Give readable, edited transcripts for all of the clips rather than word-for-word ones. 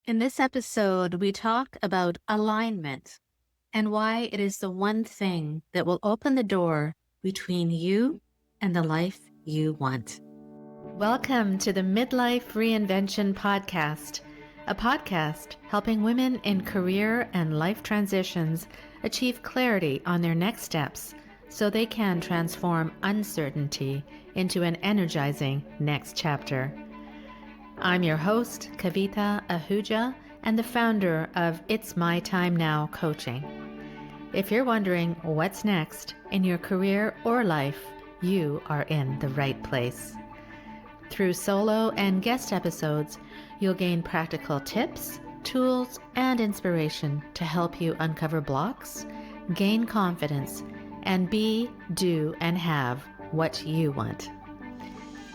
In this episode, we talk about alignment and why it is the one thing that will open the door between you and the life you want. Welcome to the Midlife Reinvention podcast, a podcast helping women in career and life transitions achieve clarity on their next steps so they can transform uncertainty into an energizing next chapter. I'm your host, Kavita Ahuja, and the founder of It's My Time Now Coaching. If you're wondering what's next in your career or life, you are in the right place. Through solo and guest episodes, you'll gain practical tips, tools, and inspiration to help you uncover blocks, gain confidence, and be, do, and have what you want.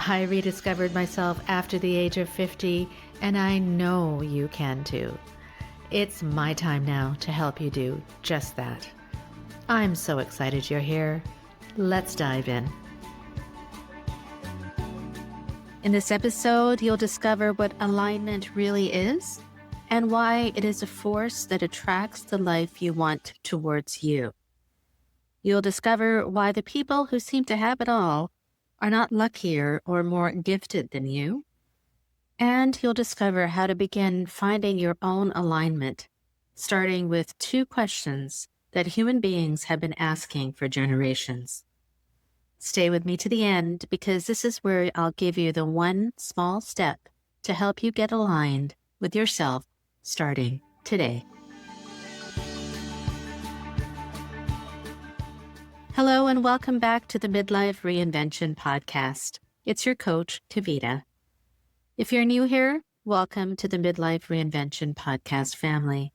I rediscovered myself after the age of 50, and I know you can too. It's my time now to help you do just that. I'm so excited you're here. Let's dive in. In this episode, you'll discover what alignment really is and why it is a force that attracts the life you want towards you. You'll discover why the people who seem to have it all are not luckier or more gifted than you. And you'll discover how to begin finding your own alignment, starting with 2 questions that human beings have been asking for generations. Stay with me to the end because this is where I'll give you the one small step to help you get aligned with yourself starting today. Hello and welcome back to the Midlife Reinvention podcast. It's your coach, Kavita. If you're new here, welcome to the Midlife Reinvention podcast family.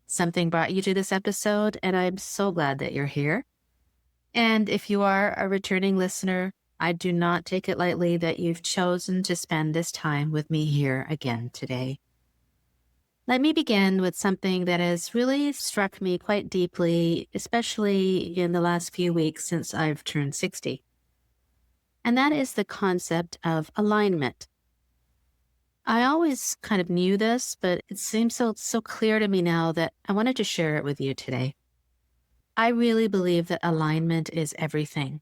Something brought you to this episode, and I'm so glad that you're here. And if you are a returning listener, I do not take it lightly that you've chosen to spend this time with me here again today. Let me begin with something that has really struck me quite deeply, especially in the last few weeks since I've turned 60. And that is the concept of alignment. I always kind of knew this, but it seems so clear to me now that I wanted to share it with you today. I really believe that alignment is everything.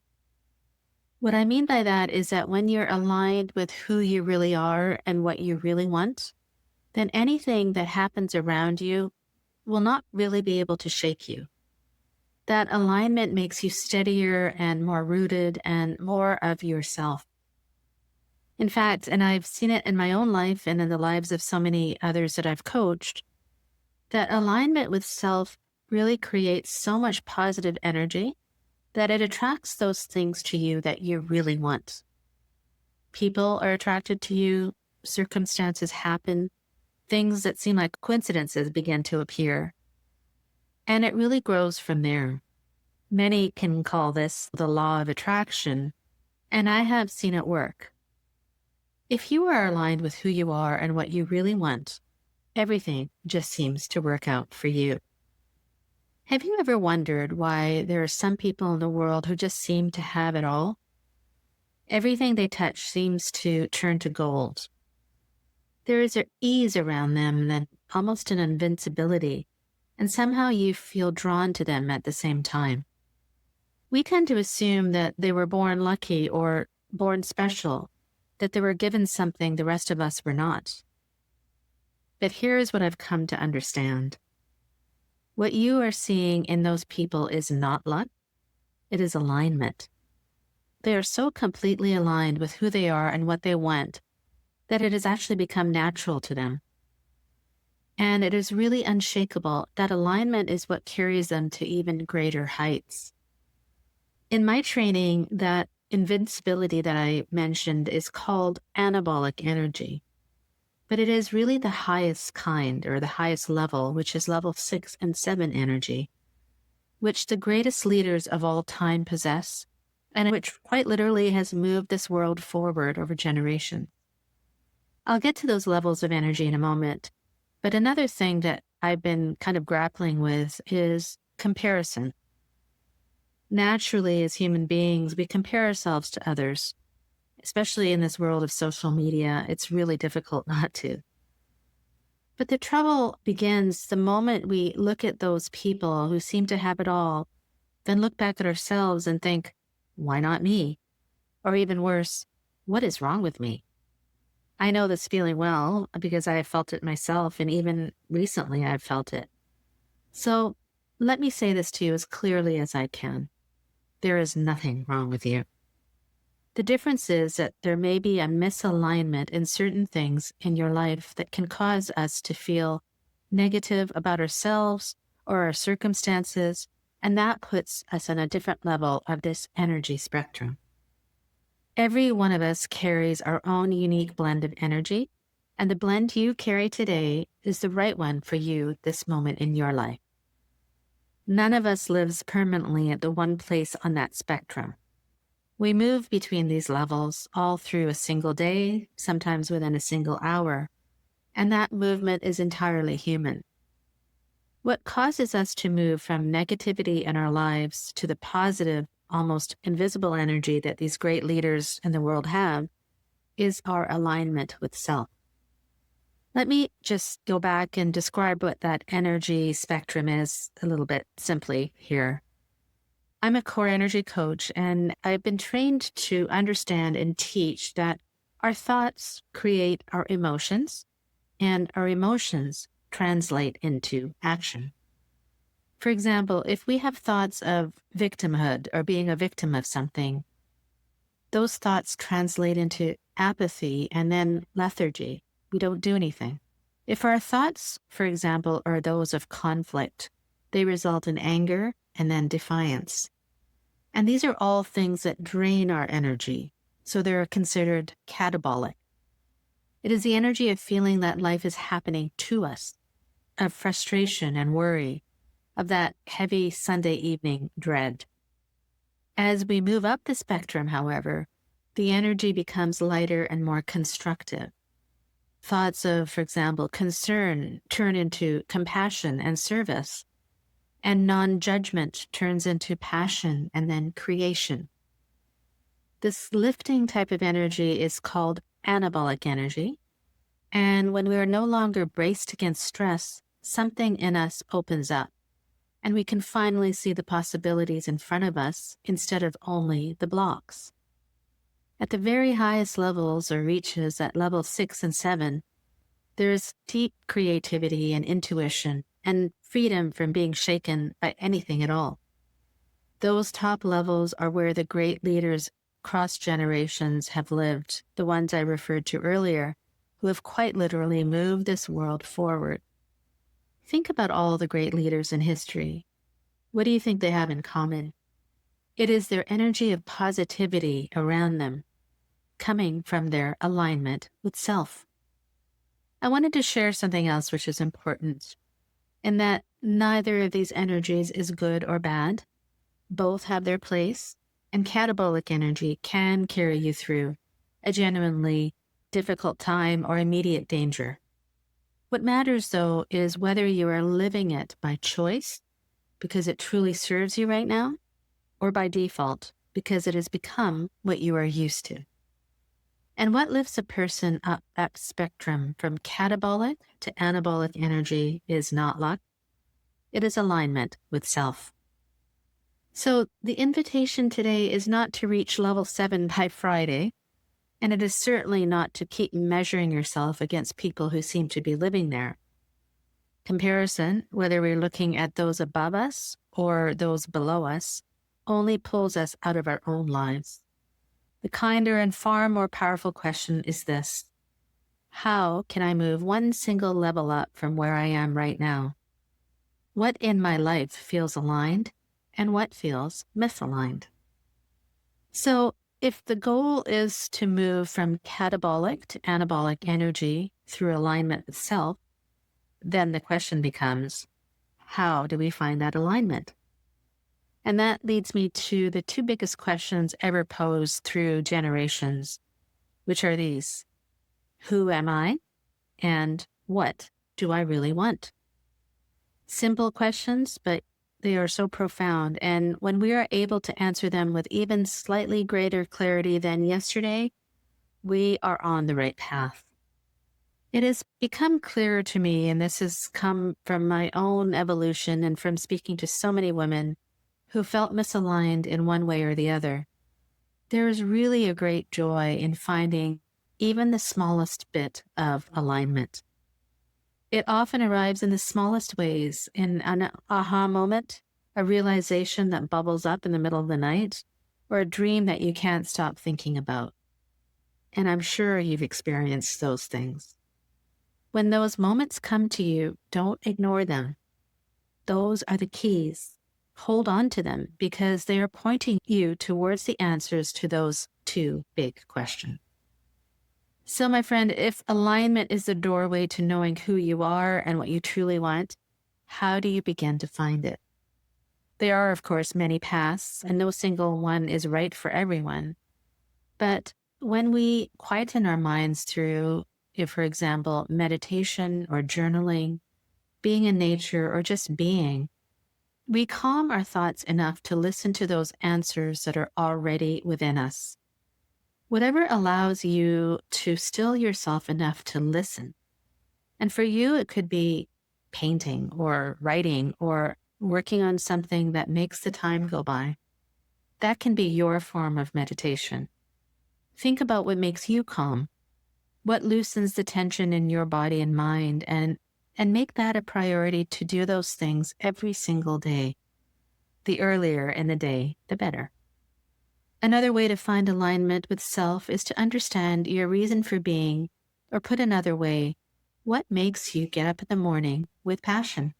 What I mean by that is that when you're aligned with who you really are and what you really want, then anything that happens around you will not really be able to shake you. That alignment makes you steadier and more rooted and more of yourself. In fact, and I've seen it in my own life and in the lives of so many others that I've coached, that alignment with self really creates so much positive energy that it attracts those things to you that you really want. People are attracted to you, circumstances happen, things that seem like coincidences begin to appear. And it really grows from there. Many can call this the law of attraction, and I have seen it work. If you are aligned with who you are and what you really want, everything just seems to work out for you. Have you ever wondered why there are some people in the world who just seem to have it all? Everything they touch seems to turn to gold. There is an ease around them and almost an invincibility, and somehow you feel drawn to them at the same time. We tend to assume that they were born lucky or born special, that they were given something the rest of us were not. But here's what I've come to understand. What you are seeing in those people is not luck, it is alignment. They are so completely aligned with who they are and what they want that it has actually become natural to them. And it is really unshakable. That alignment is what carries them to even greater heights. In my training, that invincibility that I mentioned is called anabolic energy. But it is really the highest kind or the highest level, which is level 6 and 7 energy, which the greatest leaders of all time possess, and which quite literally has moved this world forward over generations. I'll get to those levels of energy in a moment, but another thing that I've been kind of grappling with is comparison. Naturally, as human beings, we compare ourselves to others. Especially in this world of social media, it's really difficult not to. But the trouble begins the moment we look at those people who seem to have it all, then look back at ourselves and think, why not me? Or even worse, what is wrong with me? I know this feeling well because I have felt it myself, and even recently I've felt it. So let me say this to you as clearly as I can. There is nothing wrong with you. The difference is that there may be a misalignment in certain things in your life that can cause us to feel negative about ourselves or our circumstances, and that puts us on a different level of this energy spectrum. Every one of us carries our own unique blend of energy, and the blend you carry today is the right one for you this moment in your life. None of us lives permanently at the one place on that spectrum. We move between these levels all through a single day, sometimes within a single hour, and that movement is entirely human. What causes us to move from negativity in our lives to the positive, almost invisible energy that these great leaders in the world have is our alignment with self. Let me just go back and describe what that energy spectrum is a little bit simply here. I'm a core energy coach, and I've been trained to understand and teach that our thoughts create our emotions, and our emotions translate into action. For example, if we have thoughts of victimhood or being a victim of something, those thoughts translate into apathy and then lethargy. We don't do anything. If our thoughts, for example, are those of conflict, they result in anger and then defiance. And these are all things that drain our energy, so they're considered catabolic. It is the energy of feeling that life is happening to us, of frustration and worry, of that heavy Sunday evening dread. As we move up the spectrum, however, the energy becomes lighter and more constructive. Thoughts of, for example, concern turn into compassion and service, and non-judgment turns into passion and then creation. This lifting type of energy is called anabolic energy, and when we are no longer braced against stress, something in us opens up, and we can finally see the possibilities in front of us instead of only the blocks. At the very highest levels or reaches at level 6 and 7, there is deep creativity and intuition and freedom from being shaken by anything at all. Those top levels are where the great leaders across generations have lived, the ones I referred to earlier, who have quite literally moved this world forward. Think about all the great leaders in history. What do you think they have in common? It is their energy of positivity around them, coming from their alignment with self. I wanted to share something else which is important, in that neither of these energies is good or bad. Both have their place, and catabolic energy can carry you through a genuinely difficult time or immediate danger. What matters, though, is whether you are living it by choice, because it truly serves you right now, or by default, because it has become what you are used to. And what lifts a person up that spectrum from catabolic to anabolic energy is not luck. It is alignment with self. So the invitation today is not to reach level 7 by Friday, and it is certainly not to keep measuring yourself against people who seem to be living there. Comparison, whether we're looking at those above us or those below us, only pulls us out of our own lives. The kinder and far more powerful question is this: how can I move one single level up from where I am right now? What in my life feels aligned and what feels misaligned? So if the goal is to move from catabolic to anabolic energy through alignment with self, then the question becomes, how do we find that alignment? And that leads me to the two biggest questions ever posed through generations, which are these: who am I? And what do I really want? Simple questions, but they are so profound. And when we are able to answer them with even slightly greater clarity than yesterday, we are on the right path. It has become clearer to me, and this has come from my own evolution and from speaking to so many women who felt misaligned in one way or the other. There is really a great joy in finding even the smallest bit of alignment. It often arrives in the smallest ways, in an aha moment, a realization that bubbles up in the middle of the night, or a dream that you can't stop thinking about. And I'm sure you've experienced those things. When those moments come to you, don't ignore them. Those are the keys. Hold on to them because they are pointing you towards the answers to those two big questions. So, my friend, if alignment is the doorway to knowing who you are and what you truly want, how do you begin to find it? There are, of course, many paths, and no single one is right for everyone. But when we quieten our minds through, if, for example, meditation or journaling, being in nature, or just being, we calm our thoughts enough to listen to those answers that are already within us. Whatever allows you to still yourself enough to listen. And for you, it could be painting or writing or working on something that makes the time go by. That can be your form of meditation. Think about what makes you calm, what loosens the tension in your body and mind, and make that a priority to do those things every single day. The earlier in the day, the better. Another way to find alignment with self is to understand your reason for being, or put another way, what makes you get up in the morning with passion.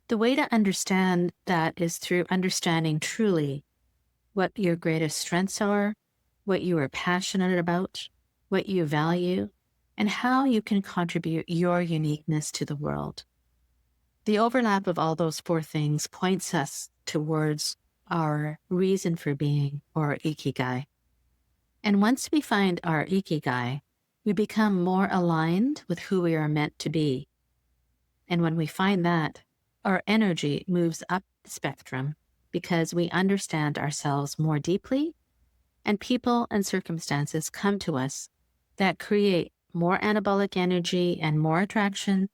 The way to understand that is through understanding truly what your greatest strengths are, what you are passionate about, what you value, and how you can contribute your uniqueness to the world. The overlap of all those four things points us towards our reason for being, or ikigai. And once we find our ikigai, we become more aligned with who we are meant to be. And when we find that, our energy moves up the spectrum because we understand ourselves more deeply, and people and circumstances come to us that create more anabolic energy and more attraction,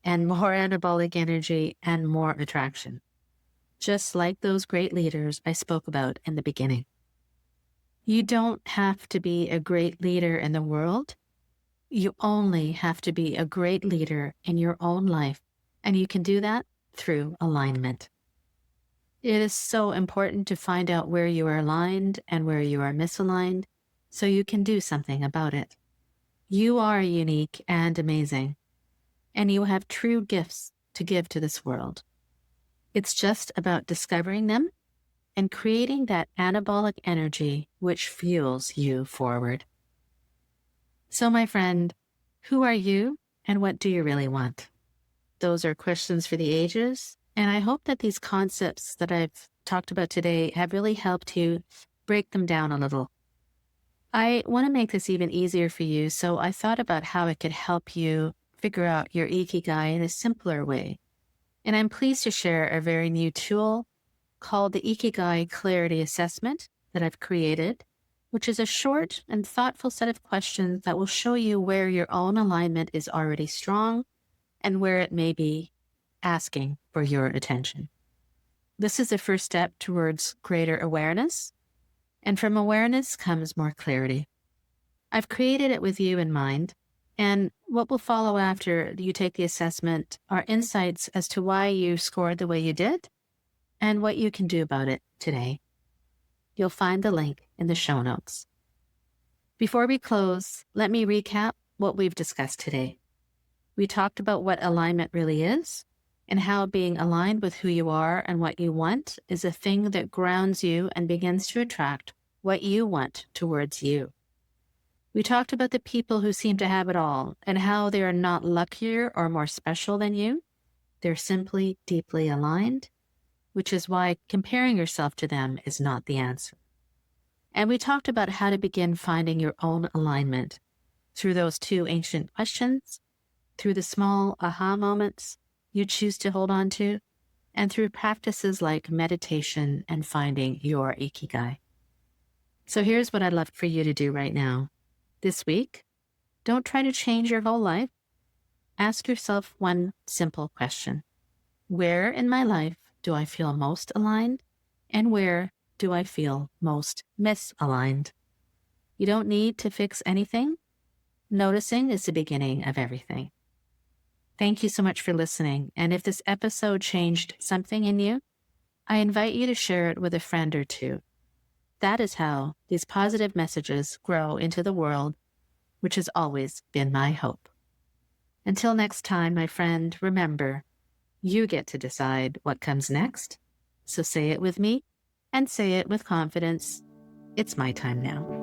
and more anabolic energy and more attraction. Just like those great leaders I spoke about in the beginning. You don't have to be a great leader in the world. You only have to be a great leader in your own life, and you can do that through alignment. It is so important to find out where you are aligned and where you are misaligned, so you can do something about it. You are unique and amazing, and you have true gifts to give to this world. It's just about discovering them and creating that anabolic energy which fuels you forward. So, my friend, who are you and what do you really want? Those are questions for the ages, and I hope that these concepts that I've talked about today have really helped you break them down a little. I want to make this even easier for you, so I thought about how it could help you figure out your ikigai in a simpler way. And I'm pleased to share a very new tool called the Ikigai Clarity Assessment that I've created, which is a short and thoughtful set of questions that will show you where your own alignment is already strong and where it may be asking for your attention. This is the first step towards greater awareness, and from awareness comes more clarity. I've created it with you in mind, and what will follow after you take the assessment are insights as to why you scored the way you did and what you can do about it today. You'll find the link in the show notes. Before we close, let me recap what we've discussed today. We talked about what alignment really is and how being aligned with who you are and what you want is a thing that grounds you and begins to attract what you want towards you. We talked about the people who seem to have it all and how they are not luckier or more special than you. They're simply deeply aligned, which is why comparing yourself to them is not the answer. And we talked about how to begin finding your own alignment through those two ancient questions, through the small aha moments you choose to hold on to, and through practices like meditation and finding your ikigai. So here's what I'd love for you to do right now. This week, Don't try to change your whole life. Ask yourself one simple question. Where in my life do I feel most aligned? And where do I feel most misaligned? You don't need to fix anything. Noticing is the beginning of everything. Thank you so much for listening. And if this episode changed something in you, I invite you to share it with a friend or two. That is how these positive messages grow into the world, which has always been my hope. Until next time, my friend, remember, you get to decide what comes next. So say it with me and say it with confidence. It's my time now.